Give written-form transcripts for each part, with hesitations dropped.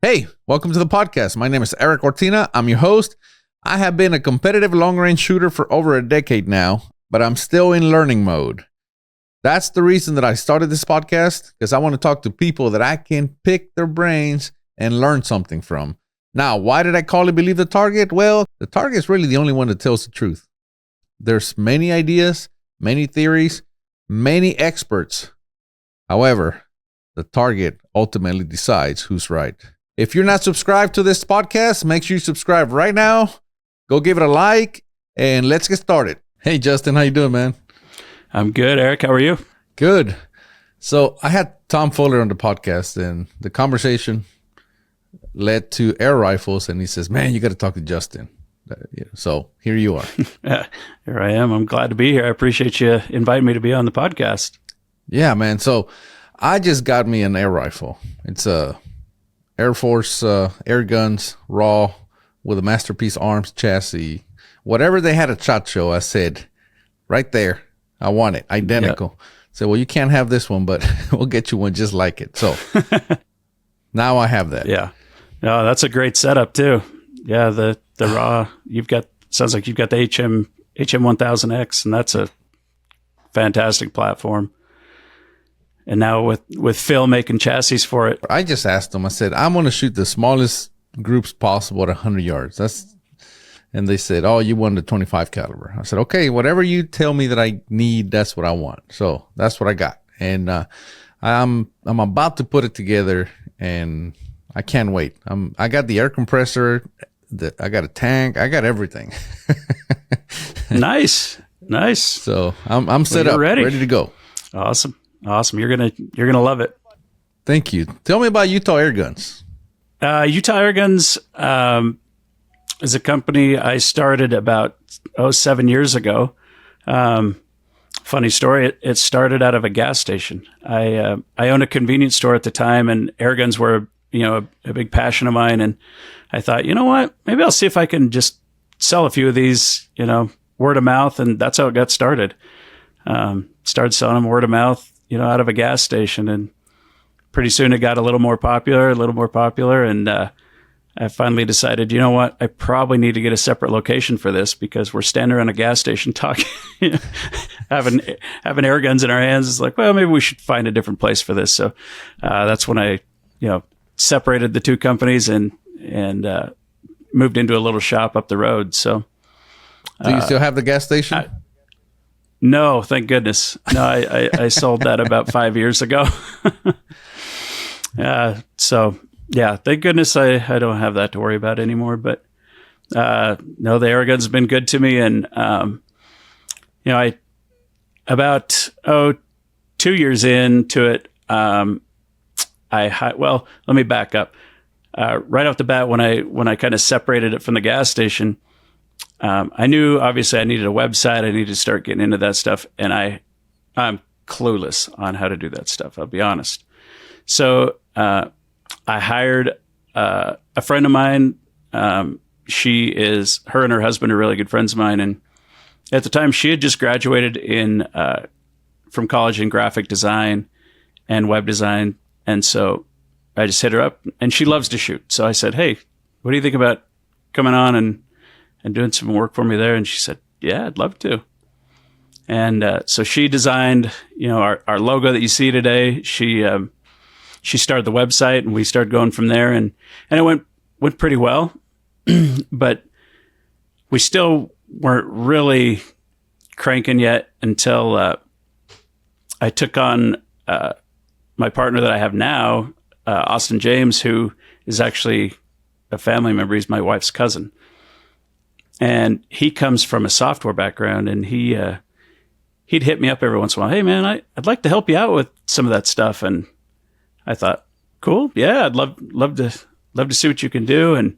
Hey, welcome to the podcast. My name is Eric Ortina. I'm your host. I have been a competitive long-range shooter for over a decade now, but I'm still in learning mode. That's the reason that I started this podcast, because I want to talk to people that I can pick their brains and learn something from. Now, why did I call it Believe the Target? Well, the target is really the only one that tells the truth. There's many ideas, many theories, many experts. However, the target ultimately decides who's right. If you're not subscribed to this podcast, make sure you subscribe right now. Go give it a like, and let's get started. Hey, Justin, how you doing, man? I'm good, Eric. How are you? Good. So I had Tom Fuller on the podcast, and the conversation led to air rifles, and he says, man, you got to talk to Justin. So here you are. Here I am. I'm glad to be here. I appreciate you inviting me to be on the podcast. Yeah, man. So I just got me an air rifle. It's a Air Force Airguns raw with a Masterpiece Arms chassis. Whatever they had at SHOT Show, I said, right there, I want it, identical. Yep. So, well, you can't have this one, but we'll get you one just like it. So now I have that. Yeah. No, that's a great setup too. Yeah, the raw, sounds like you've got the HM1000X, and that's a fantastic platform. And now with Phil making chassis for it. I just asked them, I said, I'm going to shoot the smallest groups possible at 100 yards. And they said, oh, you want the 25 caliber. I said, okay, whatever you tell me that I need, that's what I want. So that's what I got. And I'm about to put it together, and I can't wait. I got the air compressor, I got a tank, I got everything. Nice. So I'm set up, ready to go. Awesome. You're gonna love it. Thank you. Tell me about Utah Airguns. Utah Airguns is a company I started about 7 years ago. Funny story. It started out of a gas station. I owned a convenience store at the time, and airguns were a big passion of mine. And I thought, you know what? Maybe I'll see if I can just sell a few of these, word of mouth, and that's how it got started. Started selling them word of mouth, out of a gas station, and pretty soon it got a little more popular, and I finally decided, you know what, I probably need to get a separate location for this, because we're standing around a gas station talking, having air guns in our hands. It's like, well, maybe we should find a different place for this. So that's when I, separated the two companies and moved into a little shop up the road. So do you still have the gas station? No, thank goodness. No, I sold that about 5 years ago. So yeah, thank goodness I don't have that to worry about anymore. But no, the Airguns have been good to me, and I about 2 years into it, well, let me back up. Right off the bat, when I kind of separated it from the gas station, I knew obviously I needed a website. I needed to start getting into that stuff, and I'm clueless on how to do that stuff, I'll be honest. So I hired a friend of mine. Her and her husband are really good friends of mine, and at the time she had just graduated from college in graphic design and web design, and so I just hit her up, and she loves to shoot. So I said, hey, what do you think about coming on and doing some work for me there? And she said, yeah, I'd love to. And so she designed, our logo that you see today. She started the website, and we started going from there, and it went pretty well. But we still weren't really cranking yet until I took on my partner that I have now, Austin James, who is actually a family member. He's my wife's cousin. And he comes from a software background, and he'd hit me up every once in a while. Hey, man, I'd like to help you out with some of that stuff. And I thought, cool, yeah, I'd love to see what you can do. And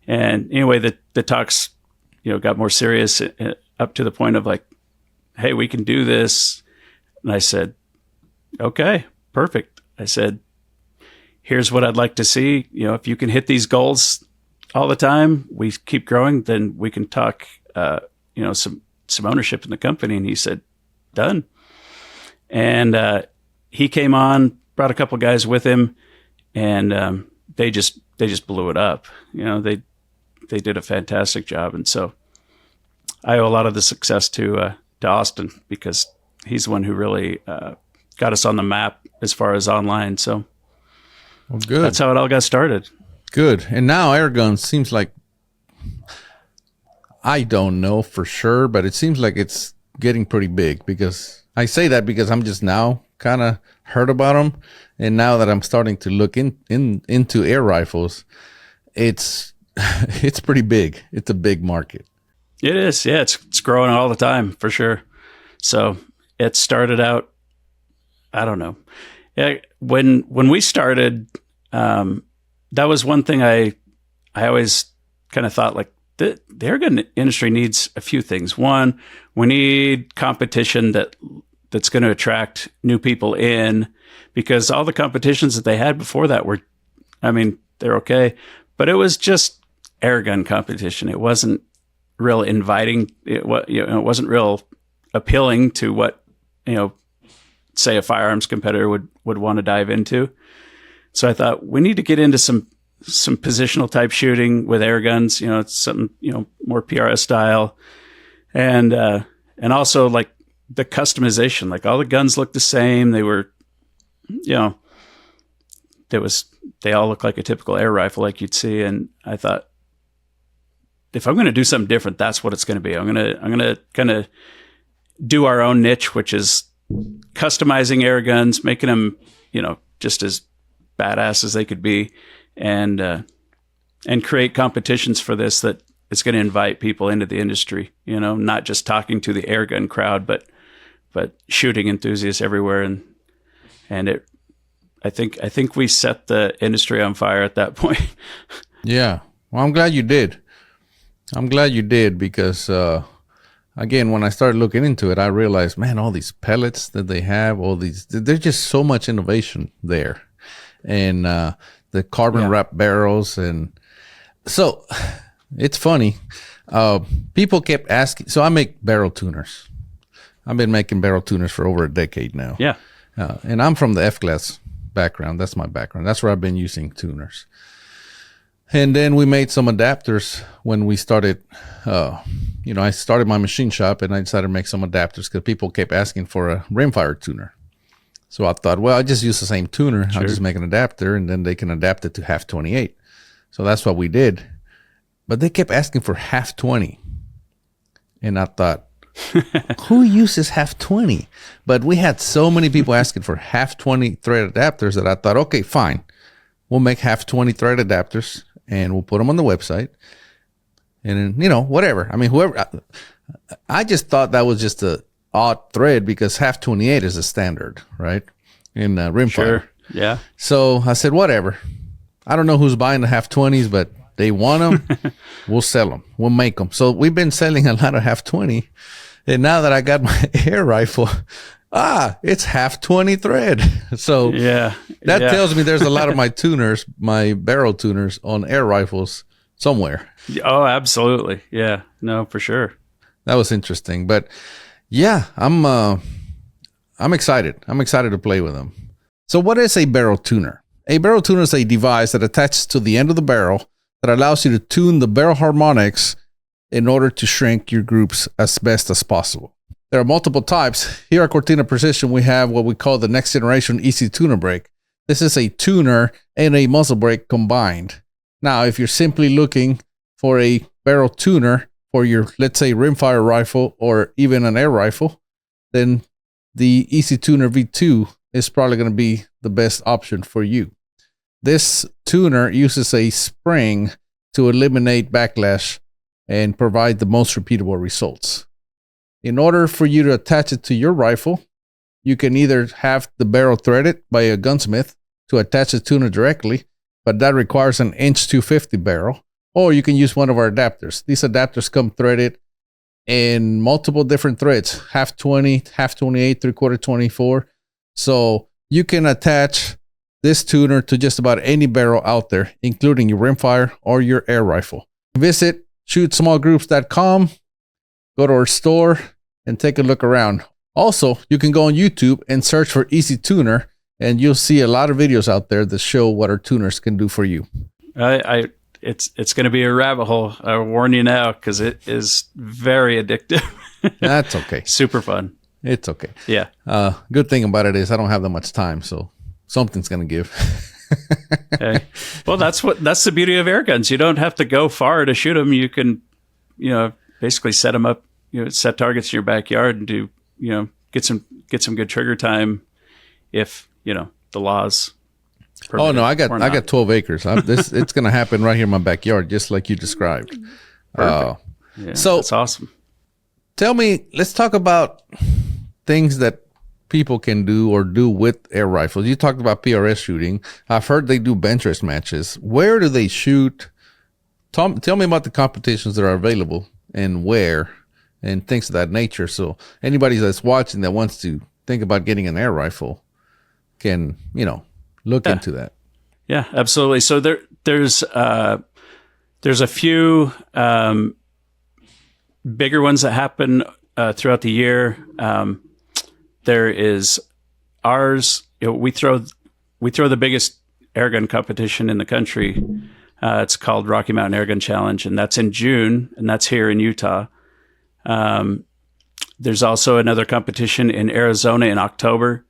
anyway, the talks, got more serious up to the point of like, hey, we can do this. And I said, okay, perfect. I said, here's what I'd like to see. If you can hit these goals all the time, we keep growing, then we can talk, some ownership in the company. And he said, done. And he came on, brought a couple guys with him, and they just blew it up. They did a fantastic job, and so I owe a lot of the success to Austin, because he's the one who really got us on the map as far as online. So well, good. That's how it all got started. Good. And now Airguns seems like, I don't know for sure, but it seems like it's getting pretty big, because I say that because I'm just now kind of heard about them. And now that I'm starting to look into air rifles, it's pretty big. It's a big market. It is. Yeah, it's growing all the time for sure. So it started out, I don't know. Yeah, when we started, that was one thing I always kind of thought, like, the airgun industry needs a few things. One, we need competition that's going to attract new people in, because all the competitions that they had before that were, I mean, they're okay, but it was just airgun competition. It wasn't real inviting. It wasn't real appealing to what, say a firearms competitor would want to dive into. So I thought we need to get into some positional type shooting with air guns. It's something, more PRS style. And also like the customization, like all the guns looked the same. They were, they all look like a typical air rifle like you'd see. And I thought, if I'm going to do something different, that's what it's going to be. I'm going to kind of do our own niche, which is customizing air guns, making them, just as badass as they could be, and create competitions for this that is going to invite people into the industry. Not just talking to the air gun crowd, but shooting enthusiasts everywhere. And it, I think we set the industry on fire at that point. Yeah. Well, I'm glad you did. Because, again, when I started looking into it, I realized, man, all these pellets that they have, there's just so much innovation there. And the carbon wrap barrels. And so it's funny. People kept asking. So I make barrel tuners. I've been making barrel tuners for over a decade now. Yeah. And I'm from the F-class background. That's my background. That's where I've been using tuners. And then we made some adapters when we started, I started my machine shop, and I decided to make some adapters because people kept asking for a rimfire tuner. So I thought, well, I just use the same tuner. Sure. I'll just make an adapter, and then they can adapt it to half 28. So that's what we did. But they kept asking for half 20. And I thought, who uses half 20? But we had so many people asking for half 20 thread adapters that I thought, okay, fine. We'll make half 20 thread adapters, and we'll put them on the website. And then, whatever. I mean, whoever. I just thought that was just a odd thread, because half 28 is a standard, right? In rimfire. Sure. Yeah. So I said, whatever. I don't know who's buying the half 20s, but they want them. We'll sell them. We'll make them. So we've been selling a lot of half 20. And now that I got my air rifle, it's half 20 thread. So that tells me there's a lot of my tuners, my barrel tuners on air rifles somewhere. Oh, absolutely. Yeah. No, for sure. That was interesting. But yeah, I'm excited. I'm excited to play with them. So what is a barrel tuner? A barrel tuner is a device that attaches to the end of the barrel that allows you to tune the barrel harmonics in order to shrink your groups as best as possible. There are multiple types. Here at Cortina Precision, we have what we call the next generation easy tuner brake. This is a tuner and a muzzle brake combined. Now, if you're simply looking for a barrel tuner for your, let's say, rimfire rifle or even an air rifle, then the Easy Tuner V2 is probably going to be the best option for you. This tuner uses a spring to eliminate backlash and provide the most repeatable results. In order for you to attach it to your rifle, you can either have the barrel threaded by a gunsmith to attach the tuner directly, but that requires an inch 250 barrel, or you can use one of our adapters. These adapters come threaded in multiple different threads, half 20, half 28, 3/4 24. So you can attach this tuner to just about any barrel out there, including your rimfire or your air rifle. Visit shootsmallgroups.com, go to our store, and take a look around. Also, you can go on YouTube and search for Easy Tuner, and you'll see a lot of videos out there that show what our tuners can do for you. It's going to be a rabbit hole. I warn you now, because it is very addictive. That's okay. Super fun. It's okay. Yeah. Good thing about it is I don't have that much time, so something's gonna give. Okay. Well, that's the beauty of air guns. You don't have to go far to shoot them. You can, basically set them up. Set targets in your backyard and do, get some good trigger time, if the laws. Oh no, I got 12 acres. It's gonna happen right here in my backyard, just like you described. Yeah, so that's awesome. Tell me, let's talk about things that people can do or do with air rifles. You talked about PRS shooting. I've heard they do Benchrest matches. Where do they shoot? Tell me about the competitions that are available and where and things of that nature. So anybody that's watching that wants to think about getting an air rifle can, look into that. Yeah, absolutely. So there's a few bigger ones that happen throughout the year. There is ours. We throw the biggest airgun competition in the country. It's called Rocky Mountain Airgun Challenge, and that's in June, and that's here in Utah. There's also another competition in Arizona in October,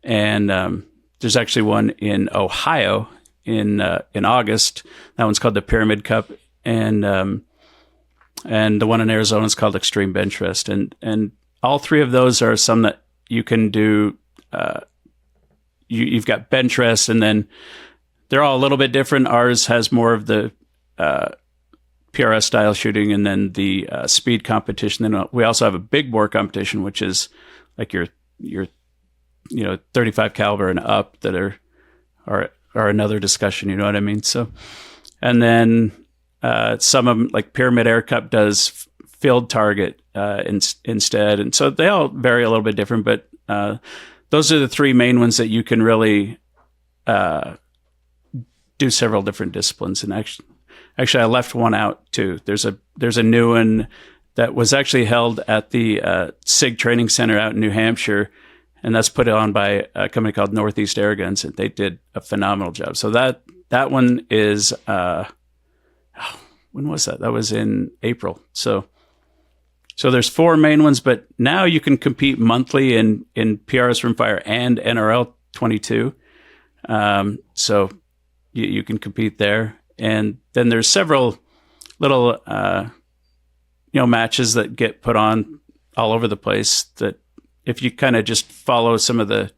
and there's actually one in Ohio in August. That one's called the Pyramid Cup, and the one in Arizona is called Extreme Benchrest, and all three of those are some that you can do. You've got Benchrest, and then they're all a little bit different. Ours has more of the PRS style shooting, and then the speed competition. Then we also have a big bore competition, which is like your 35 caliber and up, that are another discussion. You know what I mean? So, and then some of them, like Pyramid Air Cup, does field target instead, and so they all vary a little bit different. But those are the three main ones that you can really do several different disciplines. And actually, I left one out too. There's a new one that was actually held at the SIG Training Center out in New Hampshire, and that's put on by a company called Northeast Airguns, and they did a phenomenal job. So that one is when was that? That was in April. So there's four main ones, but now you can compete monthly in PRS Rimfire and NRL 22. So you can compete there. And then there's several little, matches that get put on all over the place, that if you kind of just follow some of the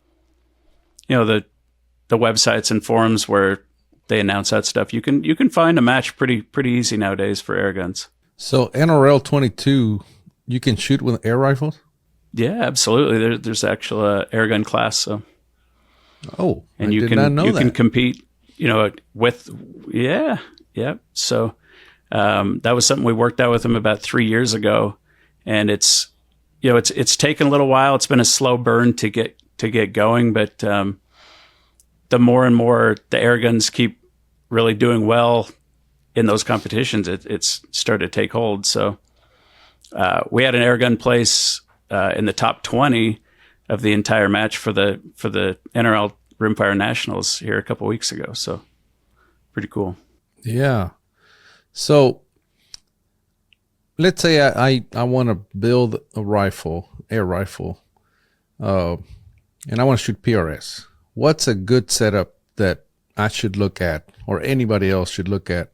websites and forums where they announce that stuff, you can find a match pretty easy nowadays for air guns. So NRL 22, you can shoot with air rifles? Yeah, absolutely. There's actual air gun class. So, and I did not know that. You can compete, with yeah. So that was something we worked out with them about 3 years ago, and it's taken a little while. It's been a slow burn to get going, but the more and more the air guns keep really doing well in those competitions, it's started to take hold. So we had an air gun place in the top 20 of the entire match for the NRL Rimfire Nationals here a couple weeks ago. So pretty cool. Yeah. So let's say I want to build a rifle, air rifle, and I want to shoot PRS. What's a good setup that I should look at, or anybody else should look at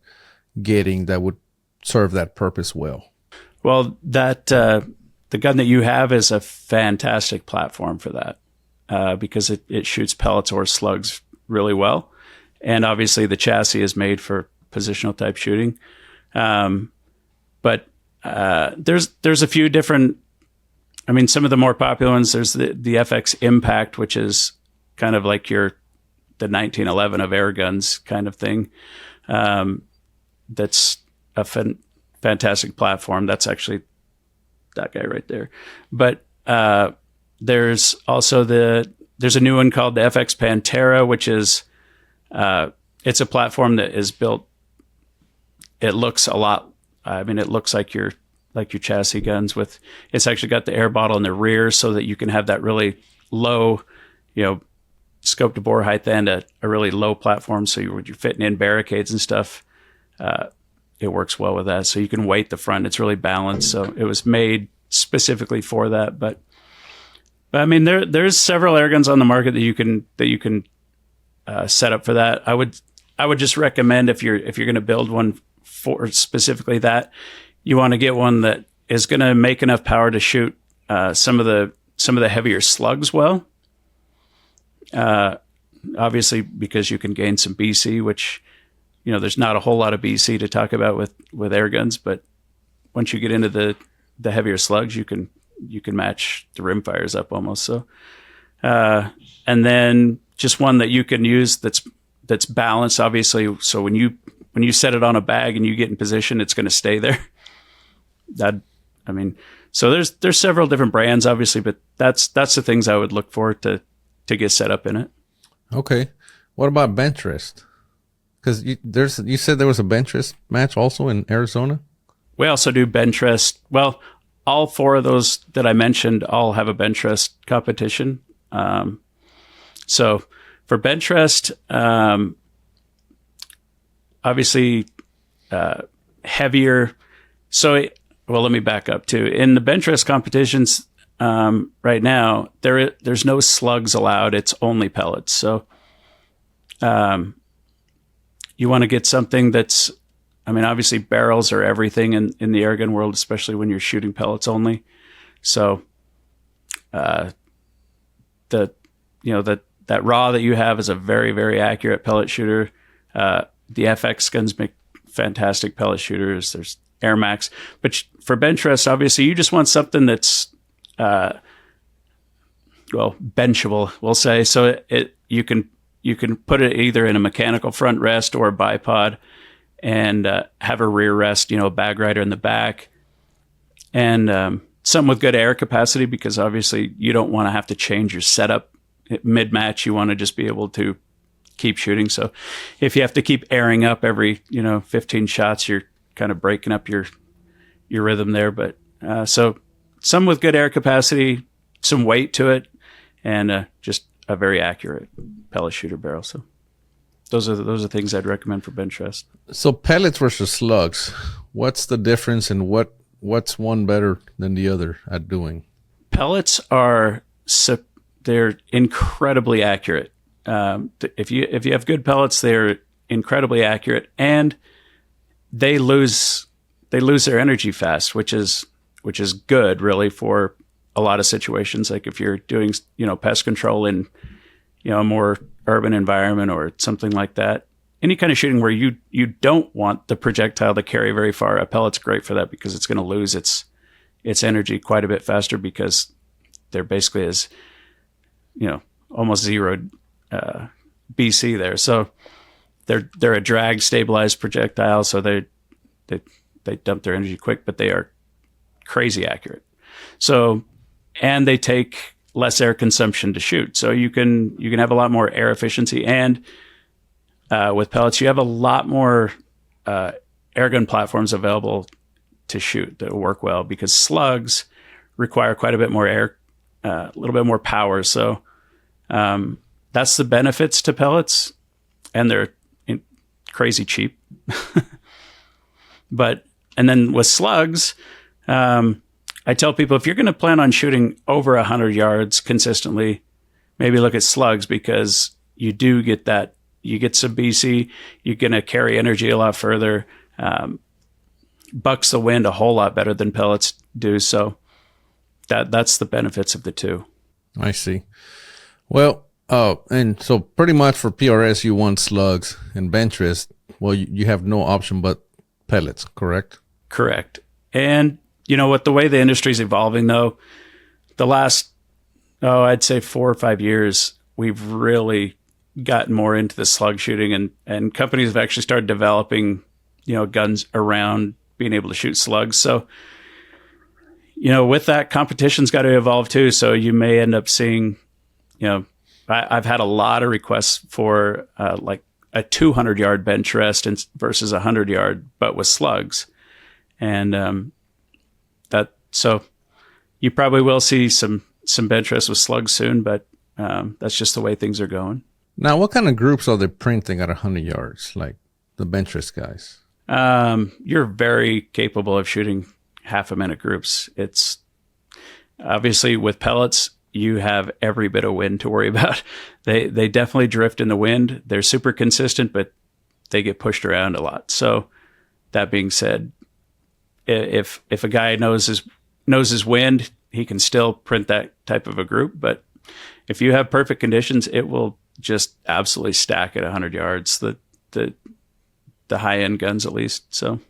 getting, that would serve that purpose well? Well, that the gun that you have is a fantastic platform for that, because it shoots pellets or slugs really well, and obviously the chassis is made for positional type shooting. But there's a few different. I mean, some of the more popular ones. There's the FX Impact, which is kind of like the 1911 of air guns kind of thing. That's a fantastic platform. That's actually that guy right there. But there's also there's a new one called the FX Pantera, which is it's a platform that is built. It looks a lot. I mean, it looks like your chassis guns. It's actually got the air bottle in the rear, so that you can have that really low, scope to bore height and a really low platform. So you're fitting in barricades and stuff. It works well with that. So you can weight the front. It's really balanced. So it was made specifically for that. But I mean, there's several air guns on the market that you can set up for that. I would just recommend if you're going to build one for specifically that, you want to get one that is going to make enough power to shoot some of the heavier slugs well. Obviously, because you can gain some BC, which, you know, there's not a whole lot of BC to talk about with air guns, but once you get into the heavier slugs, you can match the rimfires up almost. So, and then just one that you can use that's balanced, obviously. So when you set it on a bag and you get in position, it's going to stay there. So there's several different brands, obviously, but that's the things I would look for to get set up in it. Okay. What about Benchrest? Because you said there was a Benchrest match also in Arizona? We also do Benchrest. Well, all four of those that I mentioned all have a Benchrest competition. So for Benchrest, obviously heavier. Well, let me back up too. In the Benchrest competitions right now, there's no slugs allowed. It's only pellets. So you want to get something that's, I mean, obviously barrels are everything in the airgun world, especially when you're shooting pellets only. So that raw that you have is a very, very accurate pellet shooter. The FX guns make fantastic pellet shooters. There's Air Max, but for Benchrest, obviously you just want something that's benchable, we'll say. So you can put it either in a mechanical front rest or a bipod, and have a rear rest, a bag rider in the back, and something with good air capacity, because obviously you don't want to have to change your setup mid match. You want to just be able to keep shooting. So if you have to keep airing up every 15 shots, you're kind of breaking up your rhythm there. But so some with good air capacity, some weight to it, and just a very accurate pellet shooter barrel. So those are things I'd recommend for Benchrest. So pellets versus slugs, what's the difference, and what's one better than the other at doing? Pellets they're incredibly accurate. If you have good pellets, they're incredibly accurate, and they lose their energy fast, which is good really for a lot of situations. Like if you're doing pest control in a more urban environment or something like that, any kind of shooting where you don't want the projectile to carry very far, a pellet's great for that, because it's going to lose its energy quite a bit faster, because they're basically as almost zero BC there. So they're a drag stabilized projectile, so they dump their energy quick, but they are crazy accurate. So, and they take less air consumption to shoot. So you can have a lot more air efficiency, and with pellets, you have a lot more airgun platforms available to shoot that work well, because slugs require quite a bit more air, a little bit more power. So that's the benefits to pellets, and they're crazy cheap. And then with slugs, I tell people, if you're going to plan on shooting over 100 yards consistently, maybe look at slugs, because you do get that. You get some BC, you're going to carry energy a lot further, bucks the wind a whole lot better than pellets do. So that's the benefits of the two. I see. Well, and so pretty much for PRS, you want slugs, and Benchrest, well, you have no option but pellets, correct? Correct. And what, the way the industry is evolving, though, the last, I'd say 4 or 5 years, we've really gotten more into the slug shooting, and companies have actually started developing, guns around being able to shoot slugs. So, with that, competition's got to evolve too. So you may end up seeing, I've had a lot of requests for like a 200-yard Benchrest versus 100-yard, but with slugs. And so you probably will see some Benchrest with slugs soon, but That's just the way things are going. Now, what kind of groups are they printing at 100 yards, like the Benchrest guys? You're very capable of shooting half a minute groups. It's obviously with pellets, you have every bit of wind to worry about. They definitely drift in the wind. They're super consistent, but they get pushed around a lot. So that being said, if a guy knows his wind, he can still print that type of a group. But if you have perfect conditions, it will just absolutely stack at 100 yards. The high end guns, at least. So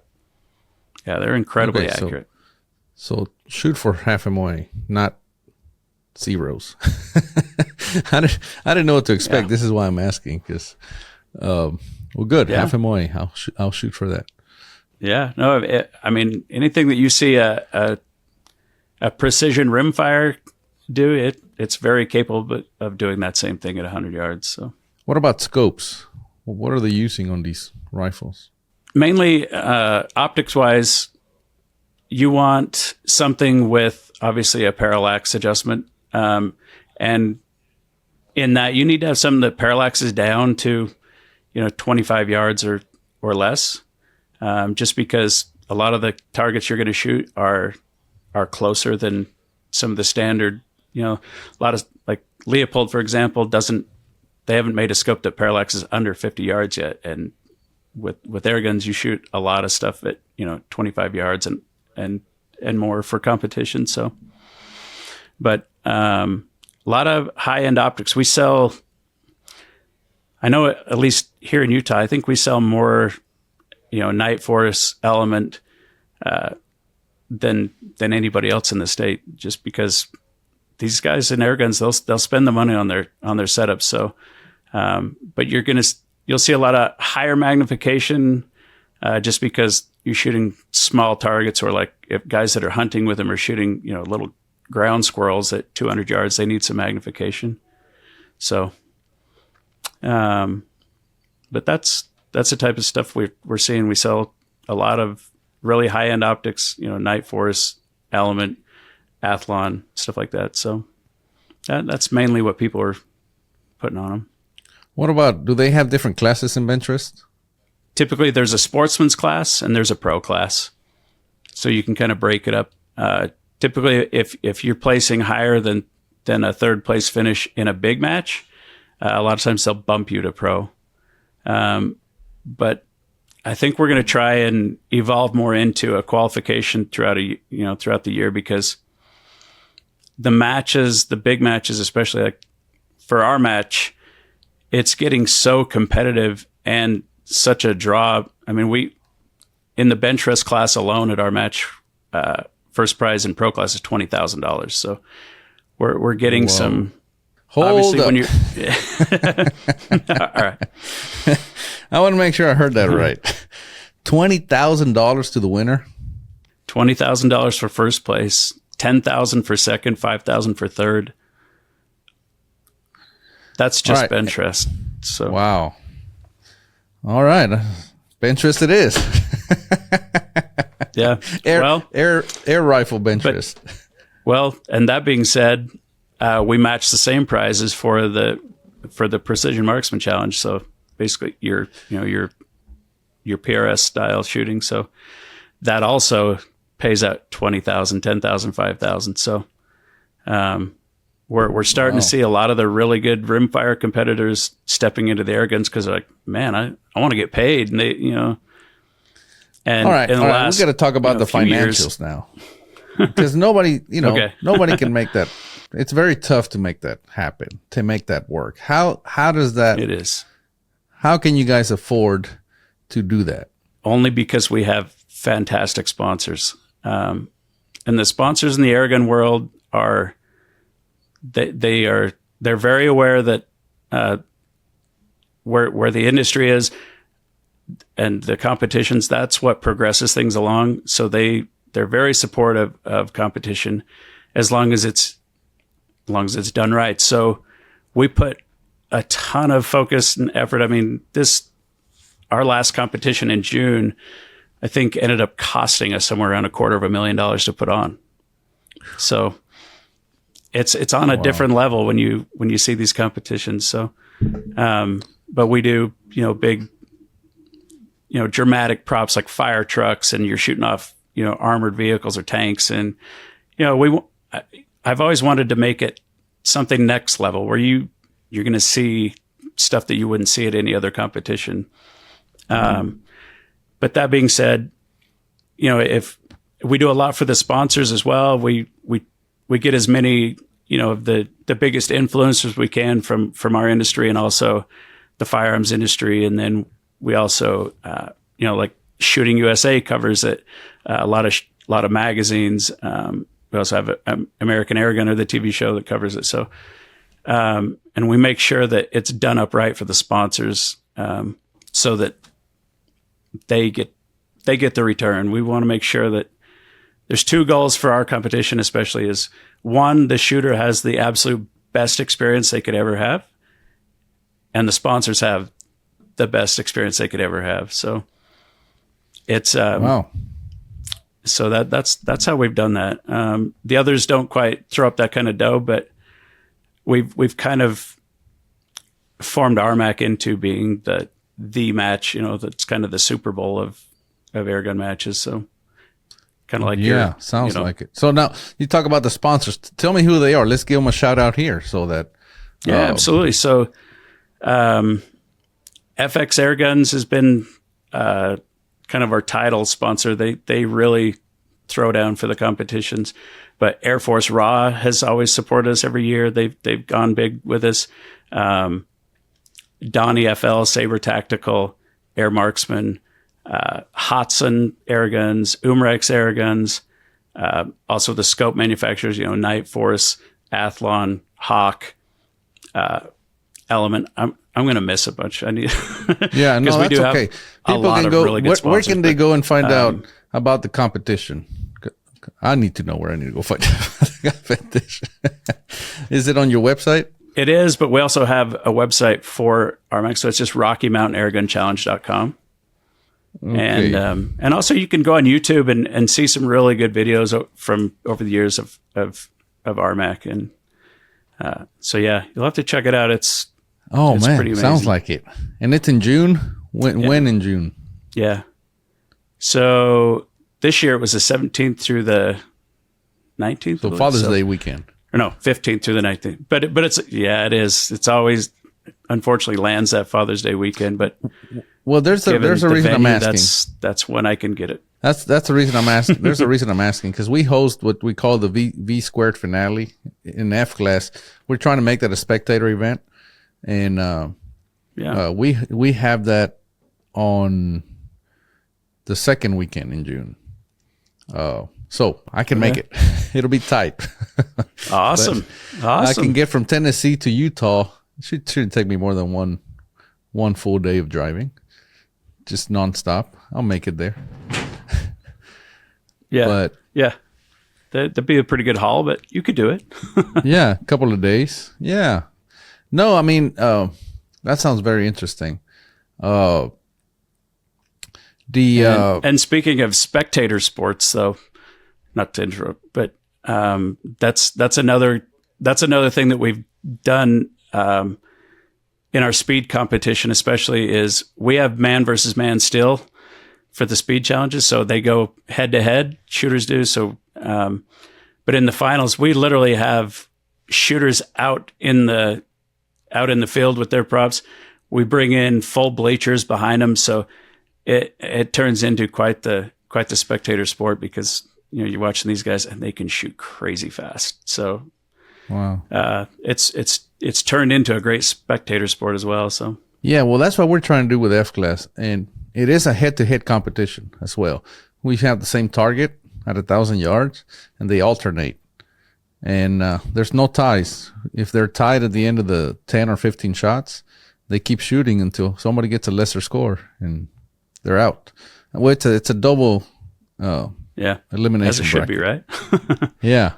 yeah, they're incredibly accurate. So shoot for half MOA, not zeros. I didn't know what to expect. This is why I'm asking, because well, good. Half MOA. I'll shoot for that. Yeah. No, I mean, anything that you see a precision rimfire do, it's very capable of doing that same thing at 100 yards. So, what about scopes? What are they using on these rifles? Mainly, optics-wise, you want something with obviously a parallax adjustment, and in that you need to have something that parallaxes down to 25 yards or less, just because a lot of the targets you're going to shoot are closer than some of the standard. A lot of, like Leopold, for example, they haven't made a scope that parallaxes under 50 yards yet, and with Airguns you shoot a lot of stuff at 25 yards and more for competition. So, but a lot of high end optics we sell. I know at least here in Utah, I think we sell more night force element than anybody else in the state, just because these guys in Airguns, they'll spend the money on their setups. So, but you'll see a lot of higher magnification, just because you're shooting small targets, or like if guys that are hunting with them are shooting, little ground squirrels at 200 yards, they need some magnification. So, but that's the type of stuff we're seeing. We sell a lot of really high end optics, night force, element, Athlon, stuff like that. So that's mainly what people are putting on them. What about, do they have different classes in Benchrest? Typically there's a sportsman's class and there's a pro class. So you can kind of break it up. Typically if you're placing higher than a third place finish in a big match, a lot of times they'll bump you to pro. But I think we're going to try and evolve more into a qualification throughout the year, because the big matches, especially like for our match, it's getting so competitive and such a draw. I mean, in the Benchrest class alone at our match, first prize in pro class is $20,000. So we're getting some. Hold up. When you all right. I want to make sure I heard that right. $20,000 to the winner. $20,000 for first place. $10,000 for second. $5,000 for third. That's just right. Benchrest. So wow. All right, Benchrest it is. Yeah. Air rifle Benchrest. Well, and that being said, we match the same prizes for the Precision Marksman Challenge. So basically, your PRS style shooting. So that also pays out $20,000, $10,000, $5,000. So we're starting to see a lot of the really good rimfire competitors stepping into the Airguns, because they're like, man, I want to get paid, and they And all right, we got to talk about the financials now, because nobody can make that. It's very tough to make that happen, to make that work. How does that? It is. How can you guys afford to do that? Only because we have fantastic sponsors, and the sponsors in the airgun world are they're very aware that where the industry is and the competitions, that's what progresses things along. So they're very supportive of competition as long as it's done right. So we put a ton of focus and effort. I mean, our last competition in June, I think ended up costing us somewhere around $250,000 to put on. So it's on a different level when you see these competitions. So, but we do, big, dramatic props like fire trucks, and you're shooting off, armored vehicles or tanks. And, I've always wanted to make it something next level where you're going to see stuff that you wouldn't see at any other competition. But that being said, if we do a lot for the sponsors as well, we get as many, of the biggest influencers we can from our industry and also the firearms industry. And then we also, like Shooting USA covers it, a lot of magazines. We also have American Airgunner, the TV show that covers it. So, and we make sure that it's done up right for the sponsors, so that they get the return. We want to make sure that there's two goals for our competition, especially, is one, the shooter has the absolute best experience they could ever have, and the sponsors have the best experience they could ever have. So it's wow. So that's how we've done that. The others don't quite throw up that kind of dough, but we've kind of formed RMAC into being the match, that's kind of the Super Bowl of airgun matches. So kind of like sounds like it. So now you talk about the sponsors. Tell me who they are. Let's give them a shout out here so that. Absolutely. So FX Airguns has been kind of our title sponsor. They really throw down for the competitions, but Air Force Raw has always supported us every year. They've gone big with us. Donnie FL, Saber Tactical, Air Marksman, Hotson Airguns, Umrex Airguns, also the scope manufacturers, Night Force, Athlon, Hawk, Element. I'm going to miss a bunch. I need. Yeah, no, that's okay. People can go. Really where can they go and find out about the competition? I need to know where I need to go find the competition. Is it on your website? It is, but we also have a website for RMAC, so it's just RockyMountainAirgunChallenge.com. Okay. And also you can go on YouTube and see some really good videos from over the years of RMAC, and so yeah, you'll have to check it out. It's man, pretty amazing. Sounds like it. And it's in June. When in June? Yeah. So this year it was the 17th through the 19th. So Father's Day weekend. Or no, 15th through the 19th. But it is. It's always, unfortunately, lands that Father's Day weekend. But there's a reason I'm asking. That's when I can get it. That's the reason I'm asking. There's a reason I'm asking, because we host what we call the V squared finale in F class. We're trying to make that a spectator event, and we have that on the second weekend in June. So I can make it. It'll be tight. Awesome. I can get from Tennessee to Utah. It shouldn't take me more than one full day of driving, just nonstop. I'll make it there. That'd be a pretty good haul, but you could do it. Yeah, a couple of days. Yeah. No, I mean, that sounds very interesting. And speaking of spectator sports, though, not to interrupt, but that's another thing that we've done in our speed competition, especially, is we have man versus man still for the speed challenges. So they go head to head, shooters do. So, but in the finals, we literally have shooters out in the field with their props. We bring in full bleachers behind them. So it turns into quite the spectator sport, because, you're watching these guys and they can shoot crazy fast. So, wow. It's turned into a great spectator sport as well. So, yeah, well, that's what we're trying to do with F class. And it is a head-to-head competition as well. We have the same target at 1,000 yards, and they alternate. And there's no ties. If they're tied at the end of the 10 or 15 shots, they keep shooting until somebody gets a lesser score, and they're out. Well, it's a double elimination as it should be, right? Yeah.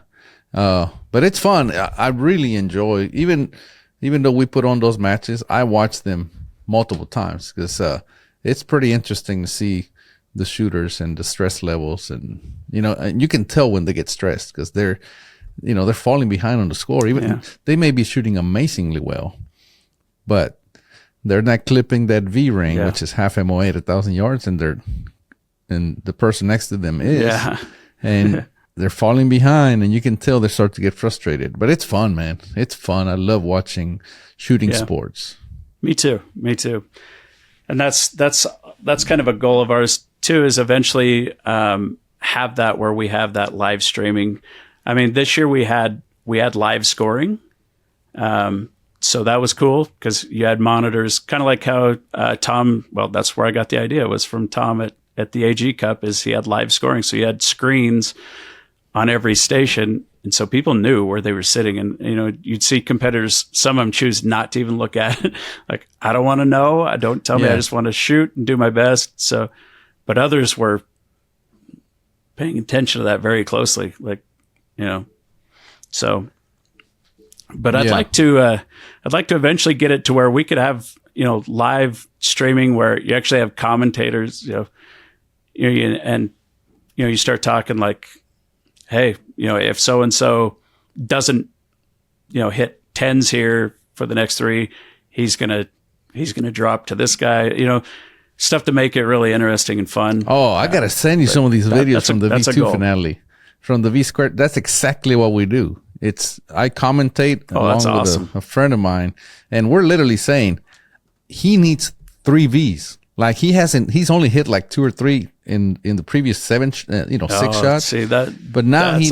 But it's fun. I really enjoy, even though we put on those matches, I watch them multiple times, because it's pretty interesting to see the shooters and the stress levels, and and you can tell when they get stressed, because they're falling behind on the score. Even they may be shooting amazingly well, but they're not clipping that V ring, which is half MOA at 1,000 yards, and the person next to them is, and they're falling behind, and you can tell they start to get frustrated. But it's fun, man. It's fun. I love watching shooting sports. Me too. And that's kind of a goal of ours too, is eventually have that where we have that live streaming. I mean, this year we had live scoring. So that was cool because you had monitors, kind of like how Tom, well, that's where I got the idea, was from Tom at the AG Cup, is he had live scoring. So you had screens on every station. And so people knew where they were sitting. And, you'd see competitors, some of them choose not to even look at it. Like, I don't want to know. Don't tell me. I just want to shoot and do my best. So, but others were paying attention to that very closely. Like, so, but I'd like to eventually get it to where we could have, live streaming where you actually have commentators, and you start talking like, hey, if so-and-so doesn't, hit 10s here for the next 3, he's going to drop to this guy, stuff to make it really interesting and fun. Oh, I got to send you some of these videos from the V2 finale, from the V squared. That's exactly what we do. I commentate along with a friend of mine, and we're literally saying he needs 3 Vs. Like he's only hit like 2 or 3 in the previous 6 shots. See that, but now he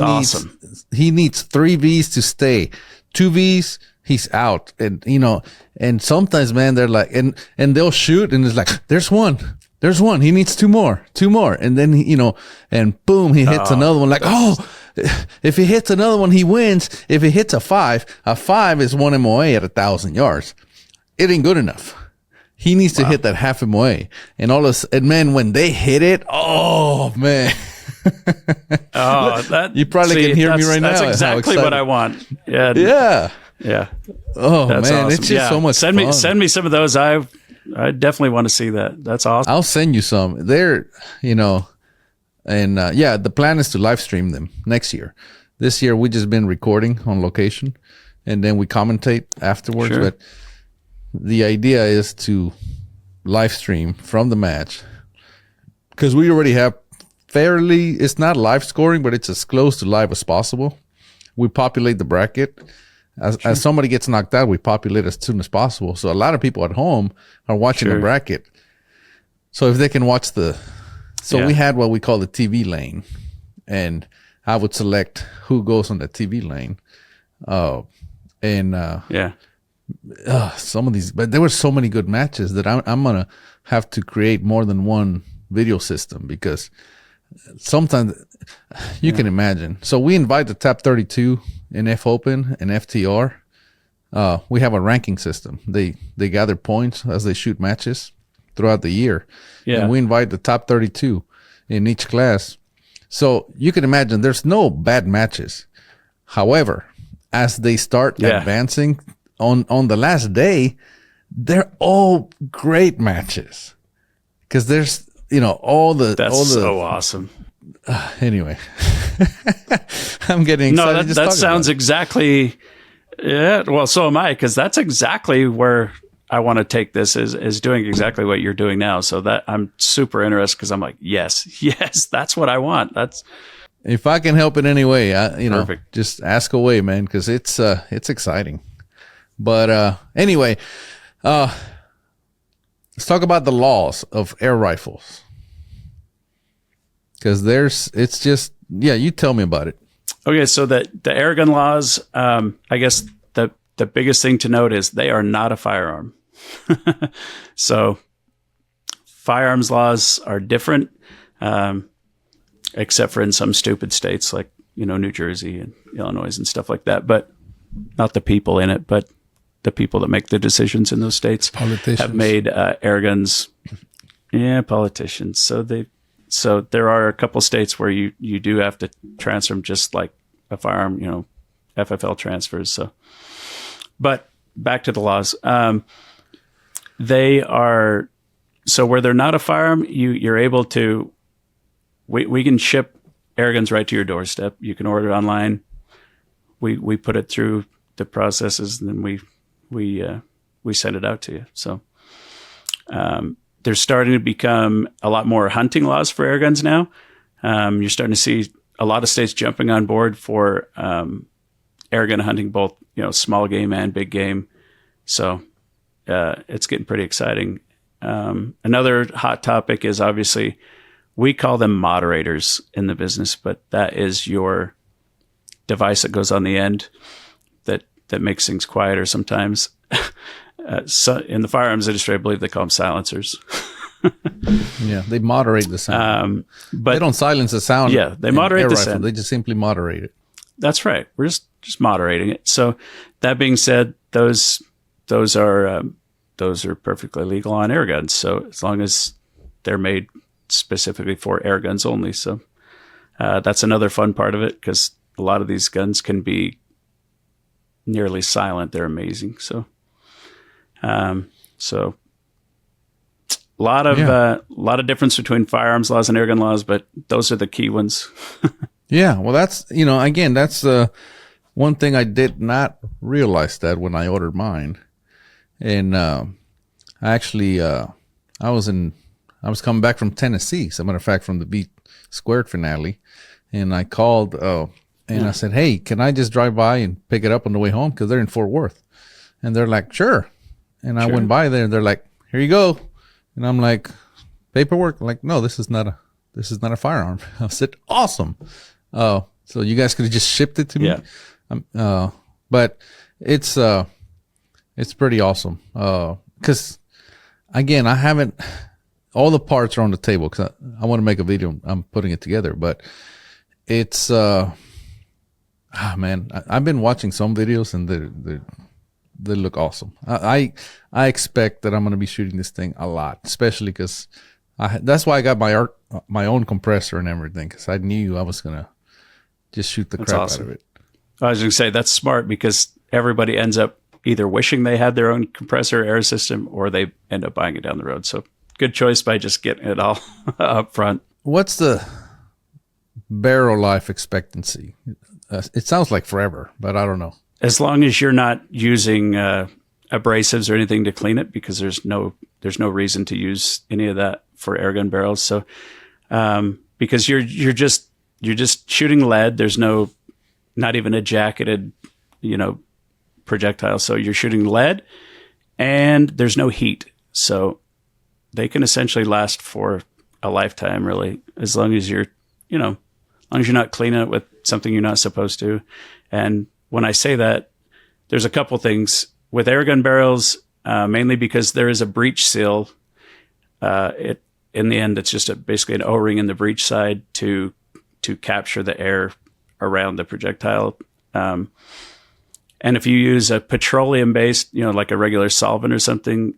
needs 3 Vs to stay. 2 Vs, he's out. And and sometimes, man, they're like, and they'll shoot, and it's like, there's one. He needs 2 more, and then and boom, he hits another one. Like, if he hits another one, he wins. If he hits a 5 is 1 MOA at 1,000 yards. It ain't good enough. He needs to hit that half MOA. And man, when they hit it, oh man. You probably can hear me right now. That's exactly what I want. Yeah. Oh that's man, awesome. it's just so much fun. Send me some of those. I definitely want to see that. That's awesome. I'll send you some. They're, and the plan is to live stream them next year. This year we just been recording on location, and then we commentate afterwards. Sure. But the idea is to live stream from the match, because we already have it's not live scoring, but it's as close to live as possible. We populate the bracket. As somebody gets knocked out, we populate as soon as possible. So a lot of people at home are watching the bracket. So if they can watch we had what we call the TV lane, and I would select who goes on the TV lane. Some of these, but there were so many good matches that I'm gonna have to create more than one video system, because sometimes you can imagine. So we invite the top 32 in F Open and FTR. We have a ranking system. They gather points as they shoot matches throughout the year, and we invite the top 32 in each class. So you can imagine there's no bad matches. However, as they start advancing on the last day, they're all great matches, because there's that's so awesome. Anyway, I'm getting excited. No, that sounds exactly. Yeah, well, so am I, because that's exactly where I want to take this, is doing exactly what you're doing now. So that I'm super interested, because I'm like, yes, that's what I want. That's, if I can help in any way, perfect. Just ask away, man, because it's exciting. But anyway, let's talk about the laws of air rifles, because you tell me about it. Okay, so the airgun laws, I guess the biggest thing to note is they are not a firearm. So firearms laws are different, except for in some stupid states like, New Jersey and Illinois and stuff like that, but not the people in it, but the people that make the decisions in those states have made airguns. Yeah, politicians. So there are a couple states where you do have to transfer them just like a firearm, FFL transfers. So, but back to the laws. They are, so where they're not a firearm, you're able to, we can ship airguns right to your doorstep. You can order it online. we put it through the processes, and then we send it out to you. So there's starting to become a lot more hunting laws for air guns now. You're starting to see a lot of states jumping on board for air gun hunting, both small game and big game. So it's getting pretty exciting. Another hot topic is, obviously, we call them moderators in the business, but that is your device that goes on the end that makes things quieter sometimes. So in the firearms industry, I believe they call them silencers. Yeah, they moderate the sound. But they don't silence the sound. Yeah, they moderate the sound. They just simply moderate it. That's right. We're just moderating it. So that being said, those are perfectly legal on air guns. So as long as they're made specifically for air guns only. So that's another fun part of it, because a lot of these guns can be nearly silent. They're amazing. So a lot of difference between firearms laws and air gun laws, but those are the key ones. Yeah, well, that's again, that's one thing I did not realize that when I ordered mine, and I was coming back from Tennessee, as a matter of fact, from the Beat Squared finale, and I called and I said, "Hey, can I just drive by and pick it up on the way home?" Because they're in Fort Worth, and they're like, "Sure." And I went by there, and they're like, "Here you go." And I'm like, "Paperwork?" Like, "No, this is not a firearm." I said, "Awesome." Oh, so you guys could have just shipped it to me? Yeah. But it's pretty awesome. Because again, I haven't, all the parts are on the table, because I want to make a video. I'm putting it together, but it's, man, I've been watching some videos, and they look awesome. I expect that I'm going to be shooting this thing a lot, especially because that's why I got my own compressor and everything, because I knew I was going to just shoot the crap out of it. I was going to say, that's smart, because everybody ends up either wishing they had their own compressor air system, or they end up buying it down the road. So good choice by just getting it all up front. What's the barrel life expectancy? It sounds like forever, but I don't know. As long as you're not using abrasives or anything to clean it, because there's no reason to use any of that for air gun barrels. So because you're just shooting lead, there's not even a jacketed projectile. So you're shooting lead, and there's no heat. So they can essentially last for a lifetime, really, as long as you're not cleaning it with something you're not supposed to. And when I say that, there's a couple things with air gun barrels, mainly because there is a breech seal. In the end, it's just basically an O-ring in the breech side to capture the air around the projectile. And if you use a petroleum-based, like a regular solvent or something,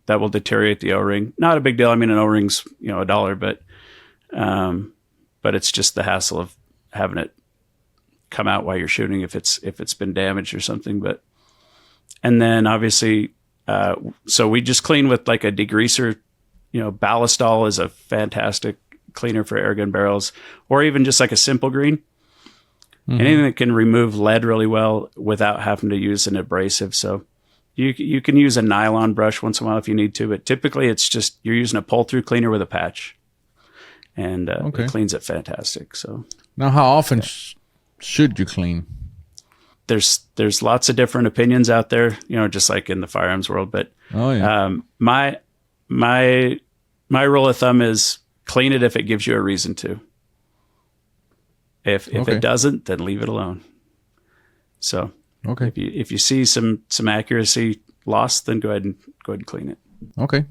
that will deteriorate the O-ring. Not a big deal. I mean, an O-ring's $1, but it's just the hassle of having it come out while you're shooting if it's been damaged or something. And then obviously, so we just clean with like a degreaser. Ballistol is a fantastic cleaner for air gun barrels, or even just like a simple green. Mm-hmm. Anything that can remove lead really well without having to use an abrasive. So you can use a nylon brush once in a while if you need to, but typically it's just you're using a pull-through cleaner with a patch, and it cleans it fantastic. So now, how often should you clean? There's lots of different opinions out there, just like in the firearms world. But my rule of thumb is clean it if it gives you a reason to. If it doesn't, then leave it alone. So if you see some accuracy lost, then go ahead and clean it. Okay,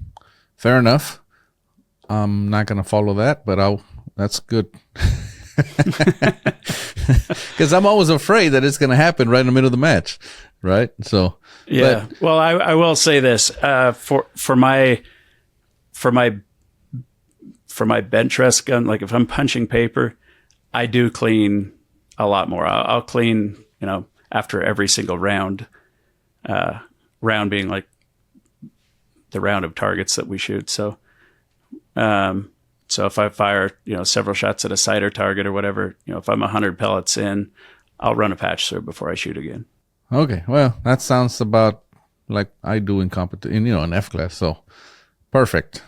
fair enough. I'm not going to follow that, but that's good. Because I'm always afraid that it's going to happen right in the middle of the match, right? So yeah. Well, I will say this for my Benchrest gun, like if I'm punching paper, I do clean a lot more. I'll clean, after every single round. Round being like the round of targets that we shoot. So if I fire, several shots at a sight or target or whatever, if I'm 100 pellets in, I'll run a patch through before I shoot again. Okay, well, that sounds about like I do in competition, in F class. So perfect.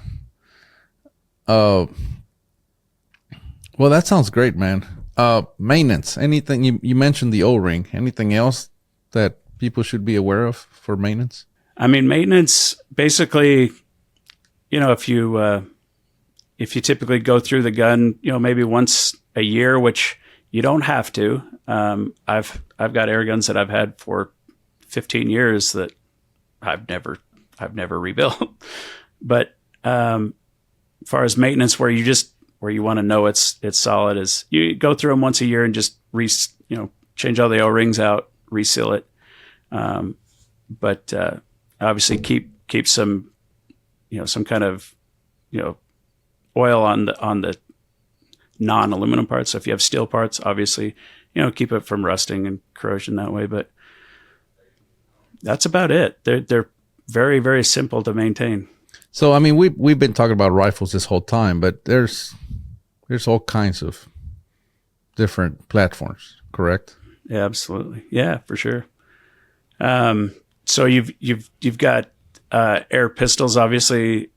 Well, that sounds great, man. Maintenance. Anything you mentioned the O-ring. Anything else that people should be aware of for maintenance? I mean, maintenance basically, if you typically go through the gun, maybe once a year, which you don't have to. I've got air guns that I've had for 15 years that I've never rebuilt. But as far as maintenance, where you want to know it's solid, is you go through them once a year and just change all the O-rings out, reseal it. But obviously keep some some kind of oil on the non-aluminum parts. So if you have steel parts, obviously keep it from rusting and corrosion that way. But that's about it. They're very, very simple to maintain. So I mean, we've been talking about rifles this whole time, but there's all kinds of different platforms, correct? Yeah, absolutely. Yeah, for sure. So you've got air pistols, obviously,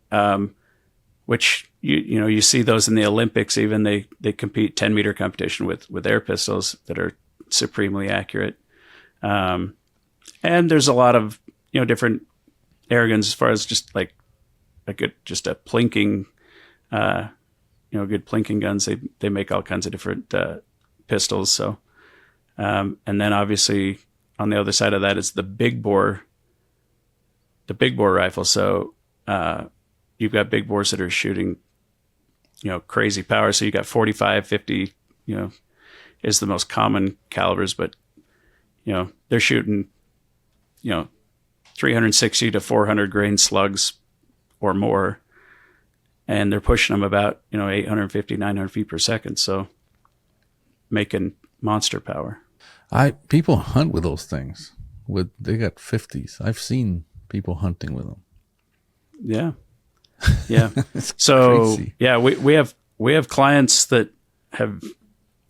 which you see those in the Olympics. Even they compete 10-meter competition with air pistols that are supremely accurate. And there's a lot of different air guns as far as just like a plinking, good plinking guns. They make all kinds of different pistols. So, and then obviously on the other side of that is the big bore rifle. So you've got big bores that are shooting crazy power. So you got 45, 50, is the most common calibers, but they're shooting 360 to 400 grain slugs or more, and they're pushing them about 850, 900 feet per second. So making monster power. People hunt with those things. They got 50s. I've seen people hunting with them. Yeah. Yeah. So crazy. Yeah, we have clients that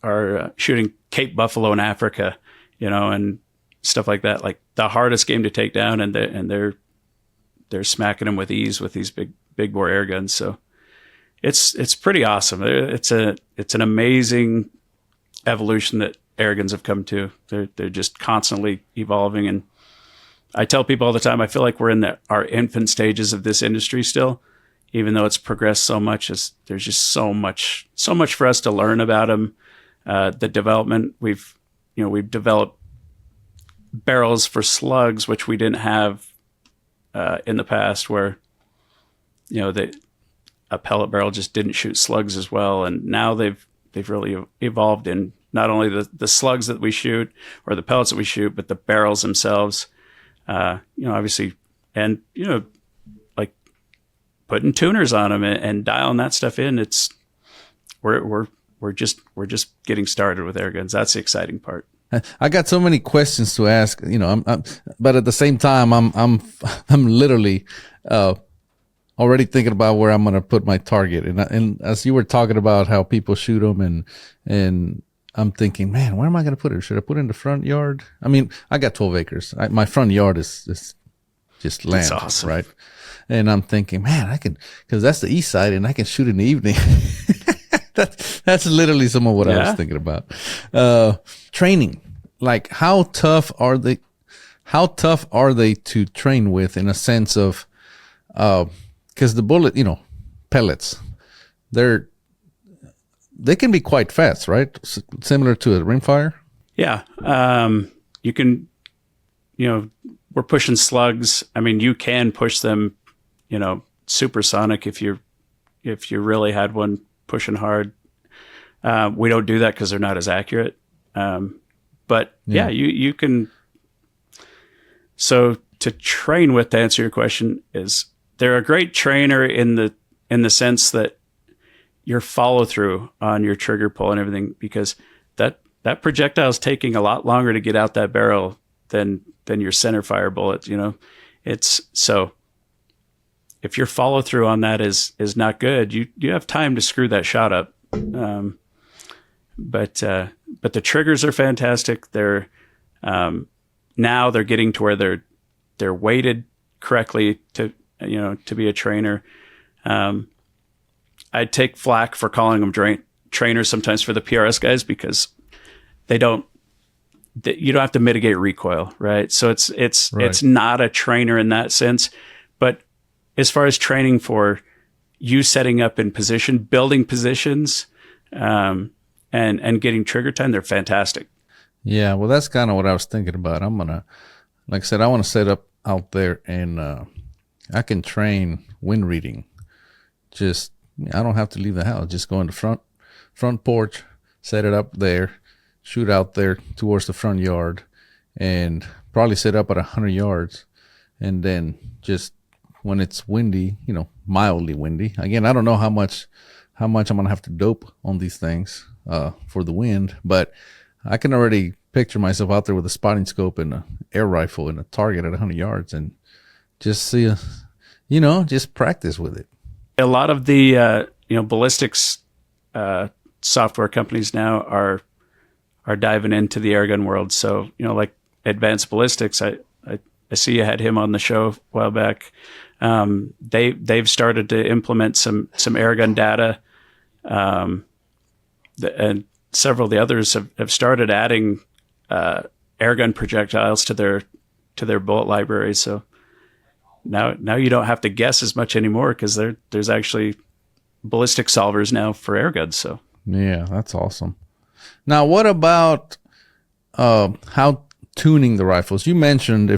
are shooting Cape buffalo in Africa, and stuff like that, like the hardest game to take down, and they're smacking them with ease with these big bore air guns. So it's pretty awesome. It's an amazing evolution that air guns have come to. They're just constantly evolving, and I tell people all the time, I feel like we're in our infant stages of this industry still, even though it's progressed so much. There's just so much for us to learn about them. The development we've developed barrels for slugs, which we didn't have in the past, where a pellet barrel just didn't shoot slugs as well, and now they've really evolved in not only the slugs that we shoot or the pellets that we shoot, but the barrels themselves. Obviously, and like putting tuners on them and dialing that stuff in. We're just getting started with air guns. That's the exciting part. I got so many questions to ask, but at the same time, I'm literally already thinking about where I'm going to put my target. And as you were talking about how people shoot them, and I'm thinking, man, where am I going to put it? Should I put it in the front yard? I mean, I got 12 acres. My front yard is just land, that's awesome. Right? And I'm thinking, man, because that's the east side, and I can shoot in the evening. That's literally some of what I was thinking about. Training, like how tough are they to train with, in a sense of, because the bullet, pellets, they can be quite fast, right? Similar to a rimfire. Yeah. You can, we're pushing slugs. I mean, you can push them, supersonic if you really had one pushing hard. We don't do that because they're not as accurate. But yeah, you can. So to train with, to answer your question, is they're a great trainer in the sense that your follow through on your trigger pull and everything, because that projectile is taking a lot longer to get out that barrel than your center fire bullets. It's so. If your follow through on that is not good, you have time to screw that shot up. But but the triggers are fantastic. They're now they're getting to where they're weighted correctly to be a trainer. I take flack for calling them trainers sometimes for the PRS guys because you don't have to mitigate recoil, right? So it's not a trainer in that sense. But as far as training for you setting up in position, building positions, and getting trigger time, they're fantastic. Yeah, well, that's kind of what I was thinking about. I'm gonna, like I said, I want to set up out there, and I can train wind reading. I don't have to leave the house. Just go in the front porch, set it up there, shoot out there towards the front yard, and probably set up at 100 yards, and then just when it's windy, mildly windy. Again, I don't know how much I'm gonna have to dope on these things for the wind, but I can already picture myself out there with a spotting scope and an air rifle and a target at 100 yards and just see, just practice with it. A lot of the ballistics software companies now are diving into the airgun world. So like Advanced Ballistics, I see you had him on the show a while back. They've started to implement some airgun data, and several of the others have started adding airgun projectiles to their bullet library. So now you don't have to guess as much anymore because there's actually ballistic solvers now for airguns. So yeah, that's awesome. Now, what about how tuning the rifles? You mentioned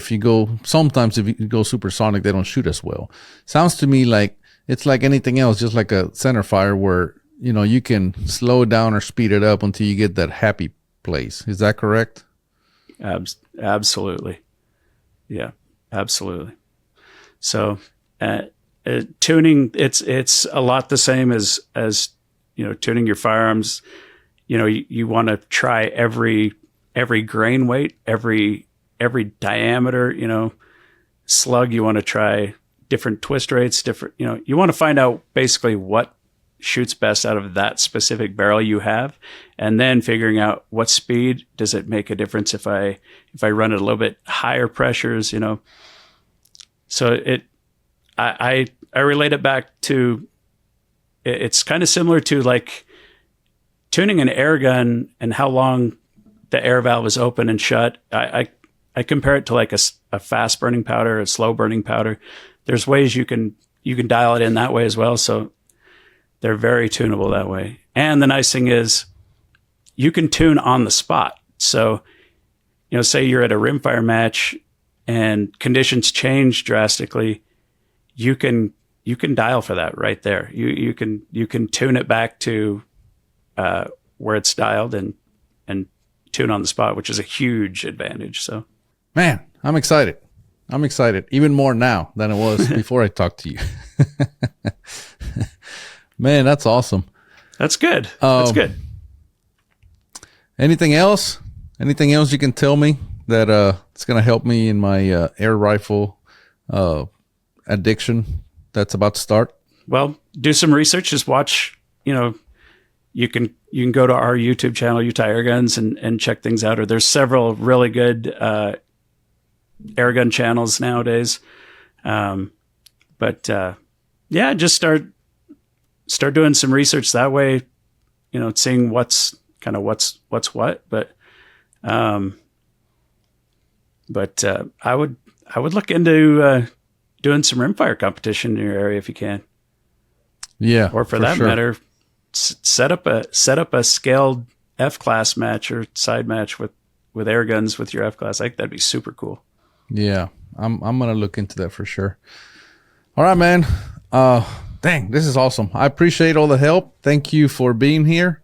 sometimes if you go supersonic, they don't shoot as well. Sounds to me like it's like anything else, just like a center fire where you can slow it down or speed it up until you get that happy place. Is that correct? Absolutely. Yeah, absolutely. So tuning, it's a lot the same as tuning your firearms. You want to try every grain weight, every diameter, slug. You want to try different twist rates, you want to find out basically what shoots best out of that specific barrel you have, and then figuring out what speed does it make a difference if I run at a little bit higher pressures, So I relate it back to, it's kind of similar to like tuning an air gun and how long the air valve is open and shut. I compare it to like a fast burning powder, a slow burning powder. There's ways you can dial it in that way as well. So they're very tunable that way. And the nice thing is you can tune on the spot. So, say you're at a rimfire match and conditions change drastically, you can dial for that right there. You can tune it back to where it's dialed and tune on the spot, which is a huge advantage. So, man, I'm excited. Even more now than it was before I talked to you. Man, that's awesome. That's good. That's good. Anything else? Anything else you can tell me that it's going to help me in my air rifle addiction that's about to start? Well, do some research. Just watch. You can go to our YouTube channel, Utah Airguns, and check things out. Or there's several really good airgun channels nowadays. But just start doing some research that way, seeing what's what. But I would look into doing some rimfire competition in your area if you can. Yeah. Or for that matter, set up a scaled F-class match or side match with air guns with your F-class. I think that'd be super cool. Yeah. I'm going to look into that for sure. All right, man. Dang, this is awesome. I appreciate all the help. Thank you for being here.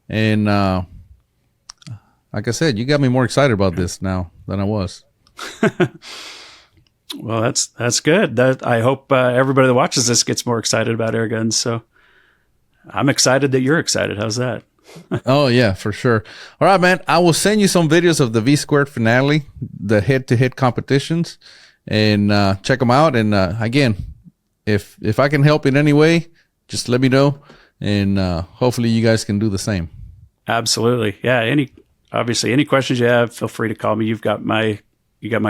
And like I said, you got me more excited about this now than I was. Well, that's good. I hope everybody that watches this gets more excited about air guns. So I'm excited that you're excited. How's that? Oh, yeah, for sure. All right, man. I will send you some videos of the V-Squared finale, the head-to-head competitions, and check them out. And again, if I can help in any way, just let me know, and hopefully you guys can do the same. Absolutely. Yeah, obviously any questions you have, feel free to call me. You got my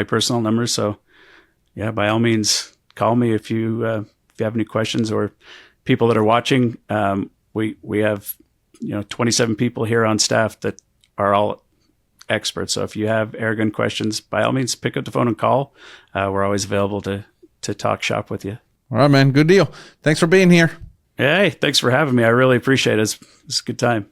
personal number. So yeah, by all means, call me if you have any questions, or people that are watching. We have 27 people here on staff that are all experts. So if you have airgun questions, by all means, pick up the phone and call. We're always available to talk shop with you. All right, man. Good deal. Thanks for being here. Hey, thanks for having me. I really appreciate it. It's a good time.